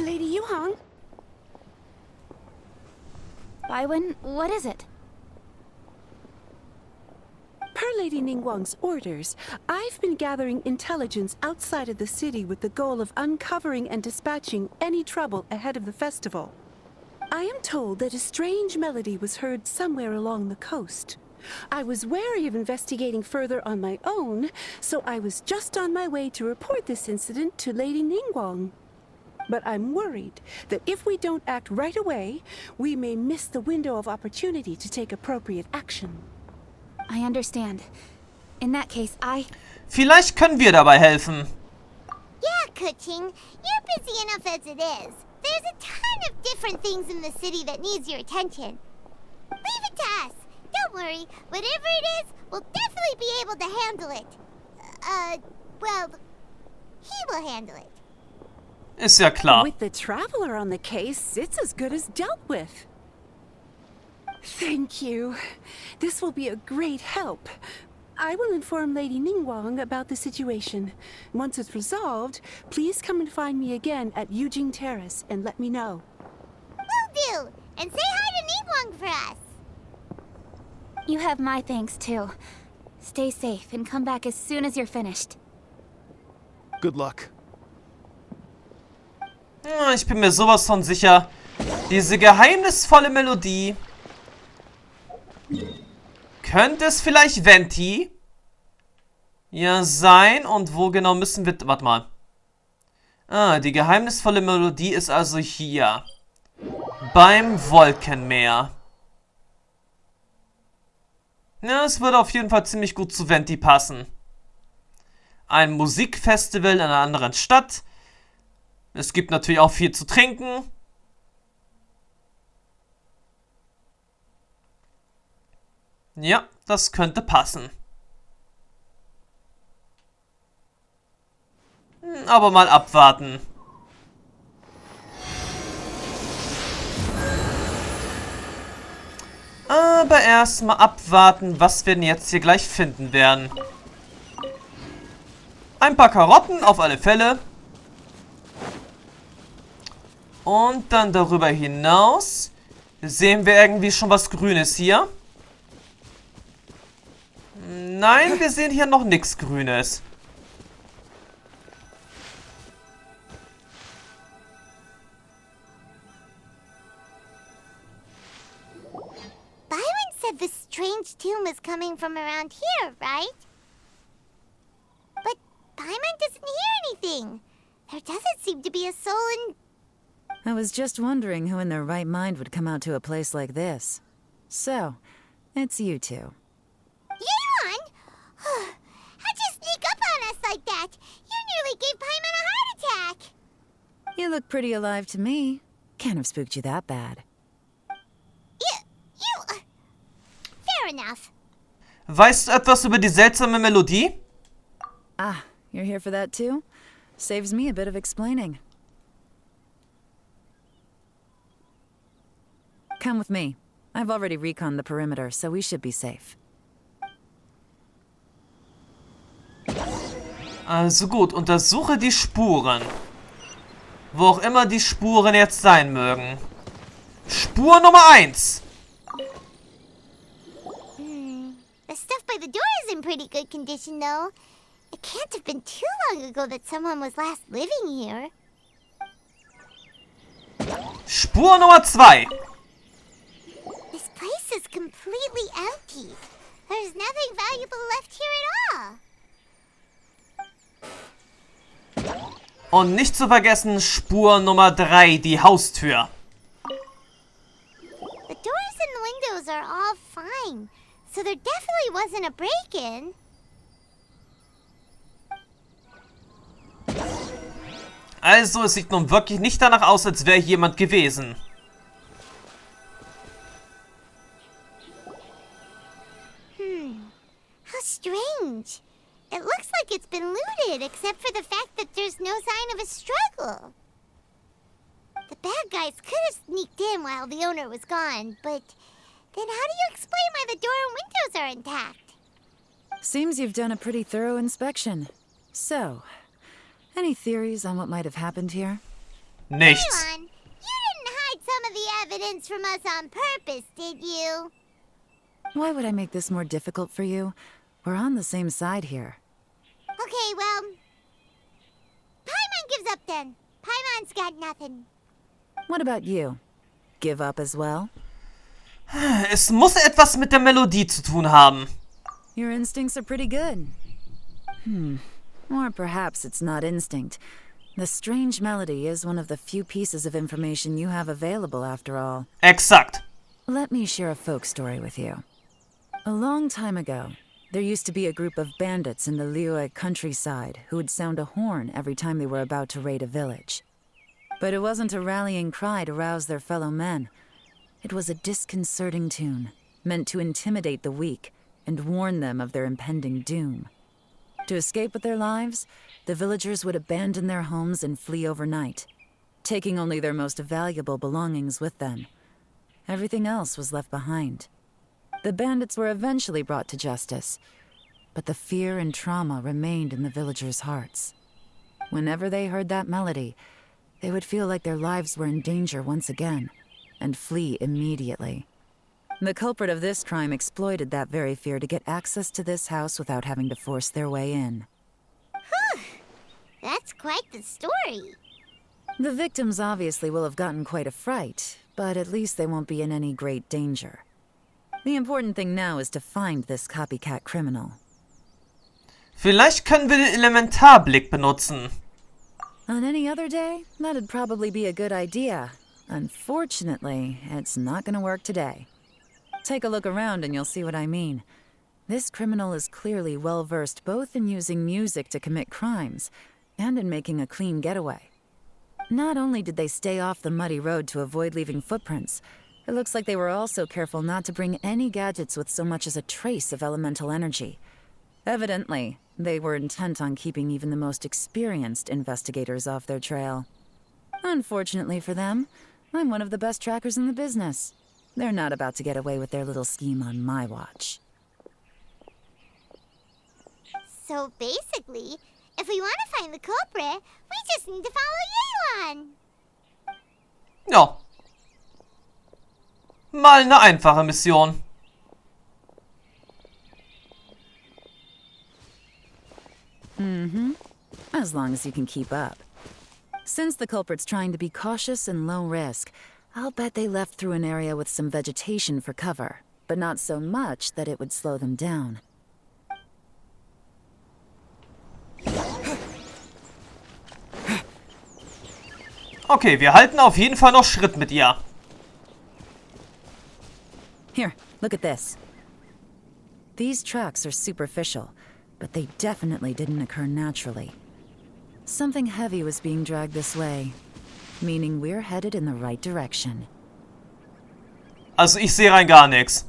Lady Yuhang? Baiwen, what is it? Per Lady Ningguang's orders, I've been gathering intelligence outside of the city with the goal of uncovering and dispatching any trouble ahead of the festival. I am told that a strange melody was heard somewhere along the coast. I was wary of investigating further on my own, so I was just on my way to report this incident to Lady Ningguang. But I'm worried that if we don't act right away, we may miss the window of opportunity to take appropriate action. I understand. In that case, Vielleicht können wir dabei helfen. Yeah, Keqing, you're busy enough as it is. There's a ton of different things in the city that needs your attention. Leave it to us. Don't worry. Whatever it is, we'll definitely be able to handle it. Well, he will handle it. Ist ja klar. With the Traveler on the case, it's as good as dealt with. Thank you. This will be a great help. I will inform Lady Ningguang about the situation. Once it's resolved, please come and find me again at Yujing Terrace and let me know. Will do. And say hi to Ningguang for us. You have my thanks too. Stay safe and come back as soon as you're finished. Good luck. Ich bin mir sowas von sicher. Diese geheimnisvolle Melodie. Könnte es vielleicht Venti? Ja, sein. Und wo genau müssen wir... Warte mal. Ah, die geheimnisvolle Melodie ist also hier. Beim Wolkenmeer. Ja, es würde auf jeden Fall ziemlich gut zu Venti passen. Ein Musikfestival in einer anderen Stadt. Es gibt natürlich auch viel zu trinken. Ja, das könnte passen. Aber mal abwarten. Aber erstmal abwarten, was wir denn jetzt hier gleich finden werden. Ein paar Karotten auf alle Fälle. Und dann darüber hinaus sehen wir irgendwie schon was Grünes hier. Nein, wir sehen hier noch nichts Grünes. Byron said the strange tune was coming from around here, right? But Paimon doesn't hear anything. There doesn't seem to be a soul in... I was just wondering who in their right mind would come out to a place like this. So, it's you two. Yuan! How'd you sneak up on us like that? You nearly gave Paimon a heart attack! You look pretty alive to me. Can't have spooked you that bad. Fair enough. Weißt du etwas über die seltsame Melodie? Ah, you're here for that too? Saves me a bit of explaining. Come with me. I've already reconned the perimeter, so we should be safe. Also gut, untersuche die Spuren. Wo auch immer die Spuren jetzt sein mögen. Spur Nummer 1. The stuff by the door is in pretty good condition, though. It can't have been too long ago that someone was last living here. Spur Nummer 2. This place is completely empty. There's nothing valuable left here at all. Und nicht zu vergessen Spur Nummer 3, die Haustür. The doors and windows are all fine, so there definitely wasn't a break-in. Also, es sieht nun wirklich nicht danach aus, als wäre jemand gewesen. How strange. It looks like it's been looted, except for the fact that there's no sign of a struggle. The bad guys could have sneaked in while the owner was gone, but then how do you explain why the door and windows are intact? Seems you've done a pretty thorough inspection. So, any theories on what might have happened here? Nichts. Paimon, you didn't hide some of the evidence from us on purpose, did you? Why would I make this more difficult for you? We're on the same side here. Okay, well... Paimon gives up then. Paimon's got nothing. What about you? Give up as well? Es muss etwas mit der Melodie zu tun haben. Your instincts are pretty good. Or perhaps it's not instinct. The strange melody is one of the few pieces of information you have available, after all. Exakt. Let me share a folk story with you. A long time ago, there used to be a group of bandits in the Liyue countryside who would sound a horn every time they were about to raid a village. But it wasn't a rallying cry to rouse their fellow men. It was a disconcerting tune, meant to intimidate the weak and warn them of their impending doom. To escape with their lives, the villagers would abandon their homes and flee overnight, taking only their most valuable belongings with them. Everything else was left behind. The bandits were eventually brought to justice, but the fear and trauma remained in the villagers' hearts. Whenever they heard that melody, they would feel like their lives were in danger once again, and flee immediately. The culprit of this crime exploited that very fear to get access to this house without having to force their way in. That's quite the story. The victims obviously will have gotten quite a fright, but at least they won't be in any great danger. The important thing now is to find this copycat criminal. Vielleicht können wir den Elementarblick benutzen. On any other day, that'd probably be a good idea. Unfortunately, it's not gonna work today. Take a look around and you'll see what I mean. This criminal is clearly well-versed both in using music to commit crimes and in making a clean getaway. Not only did they stay off the muddy road to avoid leaving footprints, it looks like they were also careful not to bring any gadgets with so much as a trace of elemental energy. Evidently, they were intent on keeping even the most experienced investigators off their trail. Unfortunately for them, I'm one of the best trackers in the business. They're not about to get away with their little scheme on my watch. So basically, if we want to find the culprit, we just need to follow Yelan. Ja. Mal eine einfache Mission. As long as you can keep up. Since the culprit's trying to be cautious and low risk, I'll bet they left through an area with some vegetation for cover, but not so much that it would slow them down. Okay, wir halten auf jeden Fall noch Schritt mit ihr. Here, look at this. These tracks are superficial, but they definitely didn't occur naturally. Something heavy was being dragged this way, meaning we're headed in the right direction. Also ich sehe rein gar nichts.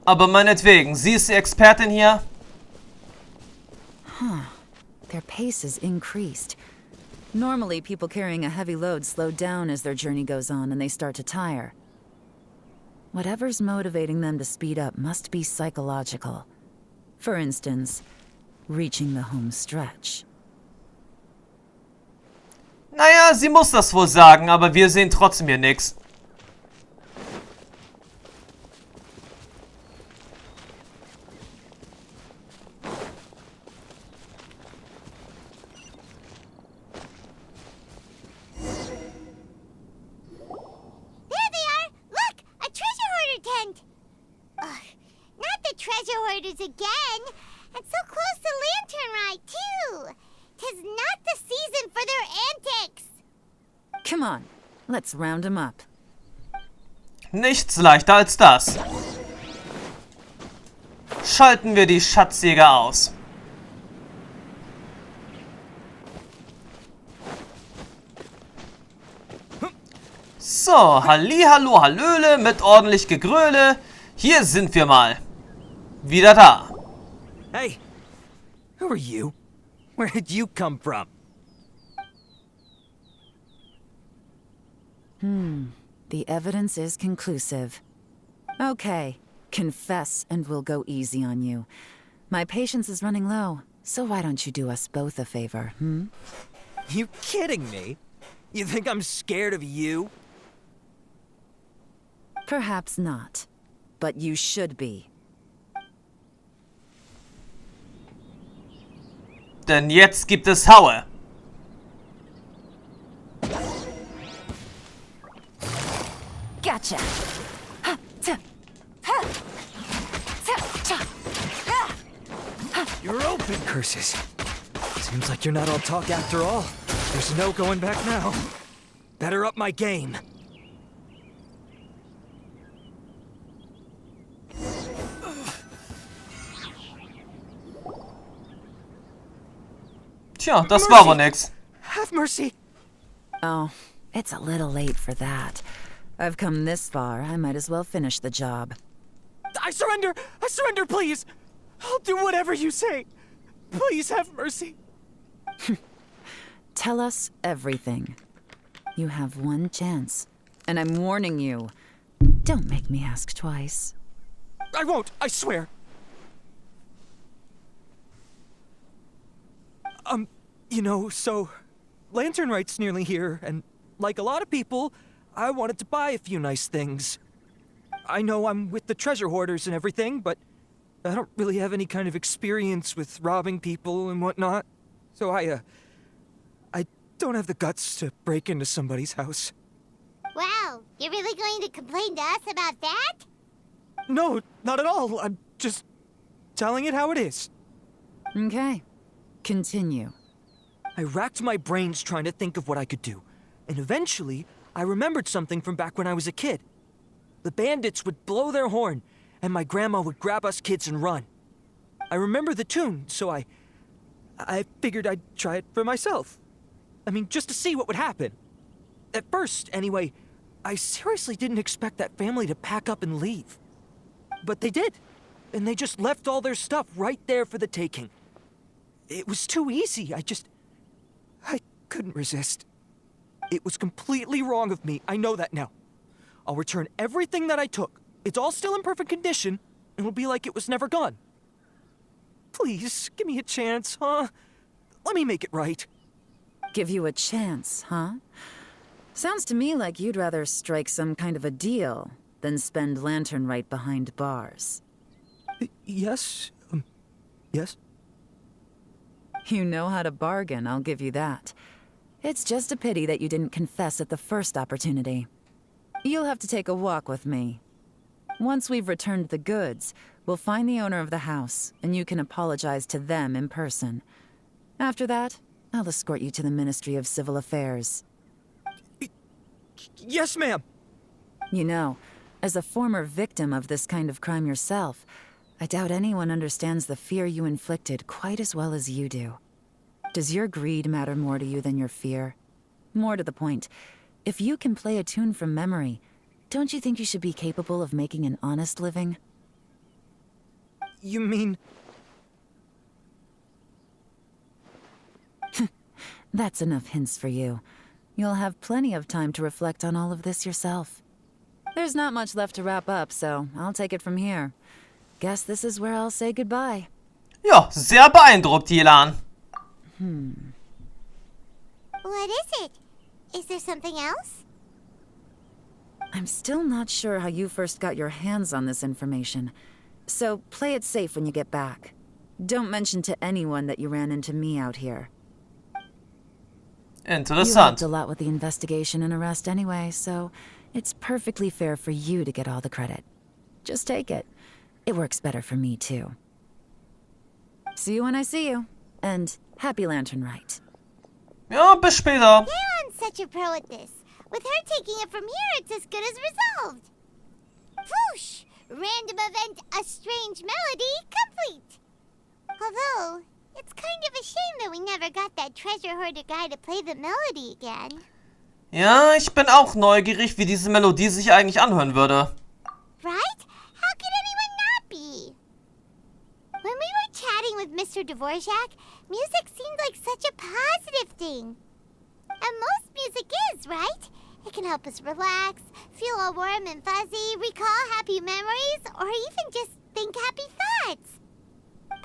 Aber meinetwegen, sie ist die Expertin hier. Their pace is increased. Normally, people carrying a heavy load slow down as their journey goes on and they start to tire. Whatever's motivating them to speed up must be psychological. For instance, reaching the home stretch. Naja, sie muss das wohl sagen, aber wir sehen trotzdem hier nichts. There they are! Look! A treasure hoarder tent! Ugh, not the treasure hoarders again! And so close to Lantern Ride, too! 'Tis not the season for their antics! Come on, let's round them up. Nichts leichter als das. Schalten wir die Schatzjäger aus. So, Hallihallo, Hallöle mit ordentlich Gegröle. Hier sind wir mal. Wieder da. Hey, who are you? Where did you come from? The evidence is conclusive. Okay, confess and we'll go easy on you. My patience is running low, So why don't you do us both a favor, hmm? You kidding me? You think I'm scared of you? Perhaps not. But you should be. Denn jetzt gibt es Haue. Gotcha! You're open, curses. Seems like you're not all talk after all. There's no going back now. Better up my game. Tja, das war wohl nix. Have mercy. Oh, it's a little late for that. I've come this far, I might as well finish the job. I surrender! I surrender, please! I'll do whatever you say. Please have mercy. Tell us everything. You have one chance, and I'm warning you. Don't make me ask twice. I won't, I swear. You know, so Lantern Right's nearly here, and like a lot of people, I wanted to buy a few nice things. I know I'm with the treasure hoarders and everything, but I don't really have any kind of experience with robbing people and whatnot. So I don't have the guts to break into somebody's house. Wow, you're really going to complain to us about that? No, not at all. I'm just telling it how it is. Okay. Continue. I racked my brains trying to think of what I could do, and eventually, I remembered something from back when I was a kid. The bandits would blow their horn, and my grandma would grab us kids and run. I remember the tune, so I figured I'd try it for myself. I mean, just to see what would happen. At first, anyway, I seriously didn't expect that family to pack up and leave. But they did, and they just left all their stuff right there for the taking. It was too easy, I couldn't resist. It was completely wrong of me, I know that now. I'll return everything that I took. It's all still in perfect condition, and it'll be like it was never gone. Please, give me a chance, huh? Let me make it right. Give you a chance, huh? Sounds to me like you'd rather strike some kind of a deal than spend Lantern Right behind bars. Yes? Yes? You know how to bargain, I'll give you that. It's just a pity that you didn't confess at the first opportunity. You'll have to take a walk with me. Once we've returned the goods, we'll find the owner of the house, and you can apologize to them in person. After that, I'll escort you to the Ministry of Civil Affairs. Yes, ma'am! You know, as a former victim of this kind of crime yourself, I doubt anyone understands the fear you inflicted quite as well as you do. Does your greed matter more to you than your fear? More to the point, if you can play a tune from memory, don't you think you should be capable of making an honest living? You mean... That's enough hints for you. You'll have plenty of time to reflect on all of this yourself. There's not much left to wrap up, so I'll take it from here. Guess this is where I'll say goodbye. Ja, sehr beeindruckt, Yelan. What is it? Is there something else? I'm still not sure how you first got your hands on this information, so play it safe when you get back. Don't mention to anyone that you ran into me out here. You Interessant. helped a lot with the investigation and arrest anyway, so it's perfectly fair for you to get all the credit. Just take it. It works better for me, too. See you when I see you. And happy Lantern Right. Ja, bis später. Yelan's such a pro at this. With her taking it from here, it's as good as resolved. Whoosh! Random event, a strange melody, complete. Although, it's kind of a shame that we never got that treasure hoarder guy to play the melody again. Ja, ich bin auch neugierig, wie diese Melodie sich eigentlich anhören würde. Right? How could anyone not be? When we were chatting with Mr. Dvorak, music seemed like such a positive thing. And most music is, right? It can help us relax, feel all warm and fuzzy, recall happy memories, or even just think happy thoughts.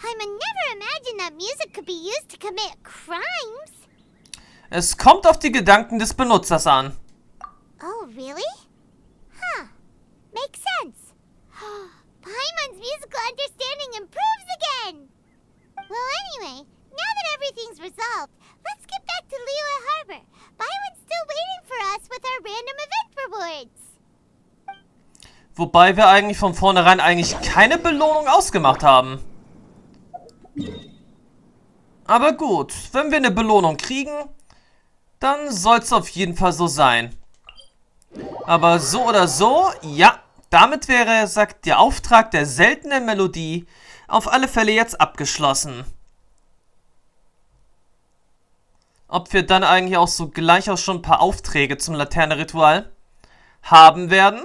Paimon never imagined that music could be used to commit crimes. Es kommt auf die Gedanken des Benutzers an. Oh, really? Huh. Makes sense. Paimon's musical understanding improves again! Well, anyway, now that everything's resolved, let's get back to Liyue Harbor. Paimon's still waiting for us with our random event rewards. Wobei wir eigentlich von vornherein eigentlich keine Belohnung ausgemacht haben. Aber gut, wenn wir eine Belohnung kriegen, dann soll es auf jeden Fall so sein. Aber so oder so, ja, damit wäre, sagt der Auftrag der seltenen Melodie, auf alle Fälle jetzt abgeschlossen. Ob wir dann eigentlich auch so gleich auch schon ein paar Aufträge zum Laterne-Ritual haben werden?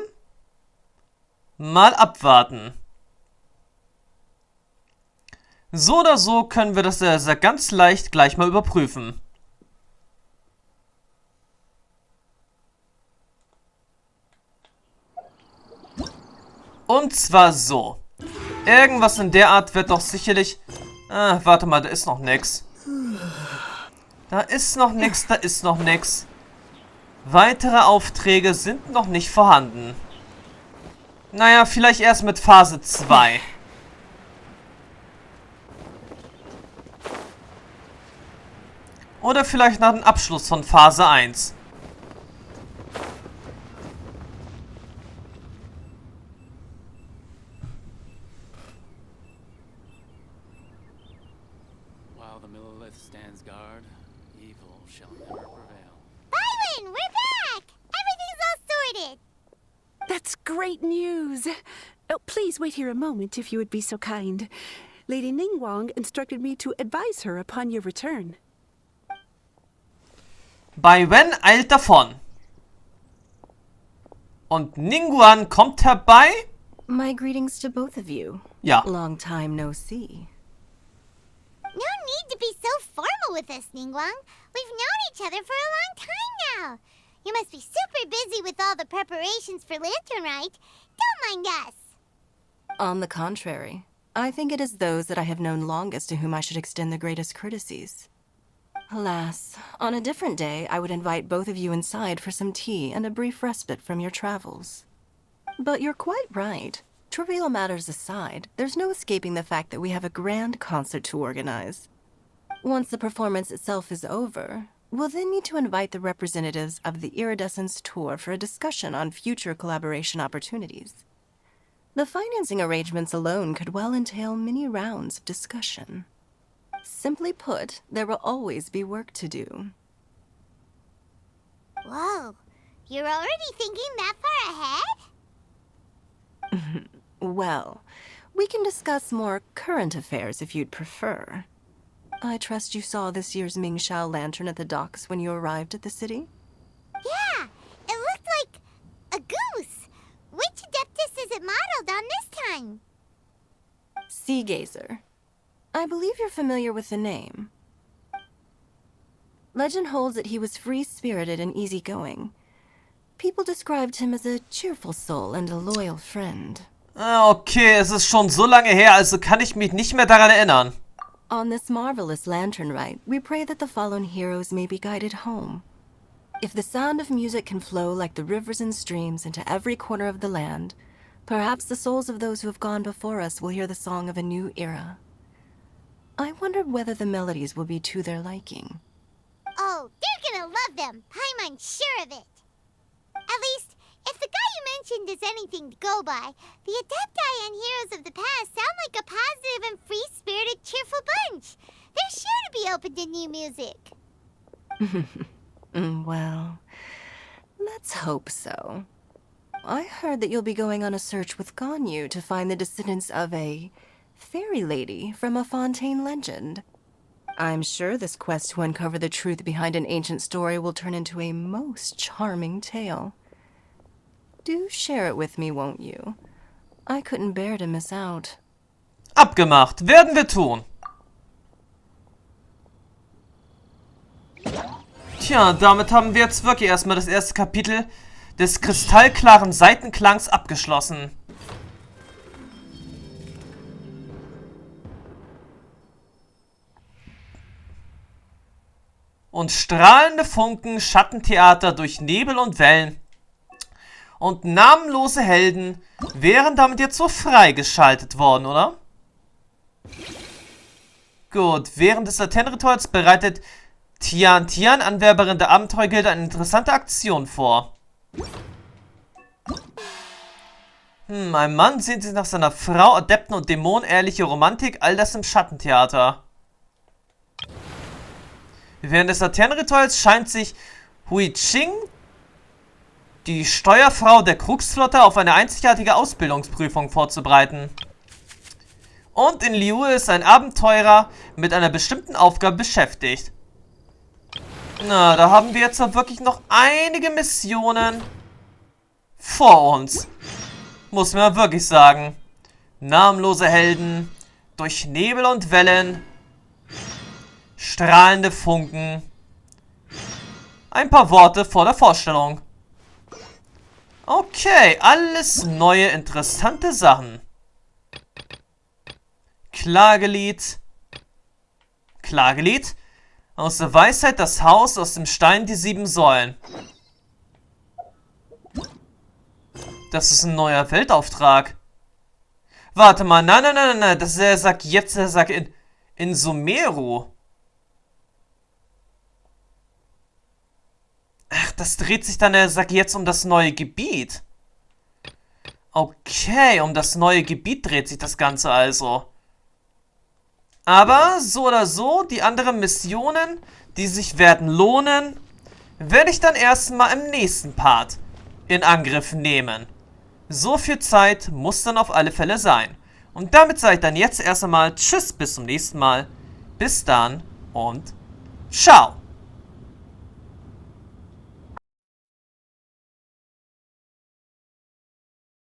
Mal abwarten. So oder so können wir das ganz leicht gleich mal überprüfen. Und zwar so. Irgendwas in der Art wird doch sicherlich... warte mal, da ist noch nix. Da ist noch nix, da ist noch nix. Weitere Aufträge sind noch nicht vorhanden. Naja, vielleicht erst mit Phase 2. Oder vielleicht nach dem Abschluss von Phase 1. While the Millelith stands guard, evil shall never prevail. Byron, we're back! Everything's all sorted! That's great news. Oh, please wait here a moment, if you would be so kind. Lady Ningguang instructed me to advise her upon your return. Bai Wen eilt davon. Und Ningguang kommt herbei? My greetings to both of you. Ja. Long time no see. No need to be so formal with us, Ningguang. We've known each other for a long time now. You must be super busy with all the preparations for Lantern Rite. Don't mind us. On the contrary, I think it is those that I have known longest to whom I should extend the greatest courtesies. Alas, on a different day, I would invite both of you inside for some tea and a brief respite from your travels. But you're quite right. Trivial matters aside, there's no escaping the fact that we have a grand concert to organize. Once the performance itself is over, we'll then need to invite the representatives of the Iridescence Tour for a discussion on future collaboration opportunities. The financing arrangements alone could well entail many rounds of discussion. Simply put, there will always be work to do. Whoa, you're already thinking that far ahead? Well, we can discuss more current affairs if you'd prefer. I trust you saw this year's Mingxiao lantern at the docks when you arrived at the city? Yeah, it looked like a goose. Which Adeptus is it modeled on this time? Sea Gazer. I believe you're familiar with the name. Legend holds that he was free-spirited and easygoing. People described him as a cheerful soul and a loyal friend. Okay, es ist schon so lange her, also kann ich mich nicht mehr daran erinnern. On this marvelous lantern rite, we pray that the fallen heroes may be guided home. If the sound of music can flow like the rivers and streams into every corner of the land, perhaps the souls of those who have gone before us will hear the song of a new era. I wondered whether the melodies will be to their liking. Oh, they're gonna love them. Paimon's sure of it. At least, if the guy you mentioned is anything to go by, the Adepti and heroes of the past sound like a positive and free-spirited, cheerful bunch. They're sure to be open to new music. Well, let's hope so. I heard that you'll be going on a search with Ganyu to find the descendants of a fairy lady from a Fontaine legend. I'm sure this quest to uncover the truth behind an ancient story will turn into a most charming tale. Do share it with me, won't you? I couldn't bear to miss out. Abgemacht, werden wir tun. Tja, damit haben wir jetzt wirklich erstmal das erste Kapitel des kristallklaren Saitenklangs abgeschlossen. und strahlende Funken, Schattentheater durch Nebel und Wellen und namenlose Helden wären damit jetzt so freigeschaltet worden, oder? Gut, während des Laterne-Rituals bereitet Tian Tian, Anwerberin der Abenteuergilde, eine interessante Aktion vor. Ein Mann sehnt sich nach seiner Frau, Adepten und Dämonen, ehrliche Romantik, all das im Schattentheater. Während des Laterne-Rituals scheint sich Hui Qing, die Steuerfrau der Kruxflotte, auf eine einzigartige Ausbildungsprüfung vorzubereiten. Und in Liyue ist ein Abenteurer mit einer bestimmten Aufgabe beschäftigt. Na, da haben wir jetzt noch wirklich noch einige Missionen vor uns. Muss man wirklich sagen. Namenlose Helden, durch Nebel und Wellen, strahlende Funken. Ein paar Worte vor der Vorstellung. Okay, alles neue, interessante Sachen. Klagelied. Klagelied. Aus der Weisheit das Haus, aus dem Stein die 7 Säulen. Das ist ein neuer Weltauftrag. Warte mal, nein, das ist der Sack jetzt, der Sack in Sumeru. Ach, das dreht sich dann, der Sack jetzt um das neue Gebiet. Okay, um das neue Gebiet dreht sich das Ganze also. Aber so oder so, die anderen Missionen, die sich werden lohnen, werde ich dann erstmal im nächsten Part in Angriff nehmen. So viel Zeit muss dann auf alle Fälle sein. Und damit sage ich dann jetzt erst einmal Tschüss, bis zum nächsten Mal. Bis dann und ciao.